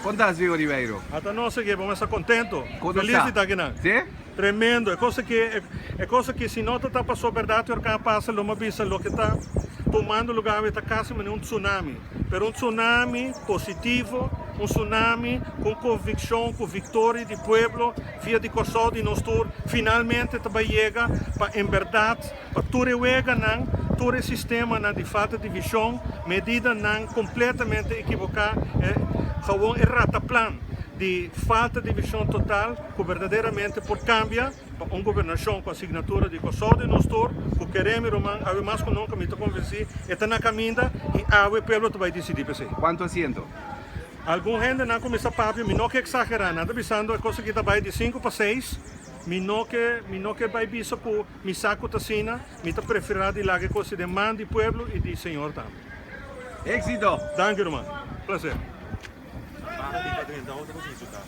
Fantástico, Ribeiro. Até nós aqui vamos estar contentos, Quando felizes de está? estar aqui. Não? ¿Sí? Tremendo, é coisa que se não está passando verdade, o que passa, uma visa, o que está tomando lugar, está quase um tsunami. Pero um tsunami positivo, um tsunami com convicção, com vitória do povo, via de coração de nós todos, finalmente também chega para, em verdade, para todo o sistema de falta de visão, medida não completamente equivocada, gewoon errata plan de falta de visão total, que verdadeiramente por cambiar para uma governação com assinatura de Kosovo de nós todos, que queremos, Roman, a mais que nunca me estou convencido, está na caminha e o povo vai decidir para si. ¿Cuánto asiento? Algum gente não começa a papo, me não que exagerar, nada pensando a coisa que vai de 5 para 6, me não que vai bisa que me saco tacina, me está preferido de lá que coisa de man de povo e de senhor também. Éxito. Danke, Roman. Prazer. Ah, di ka din daw, tapos isuka.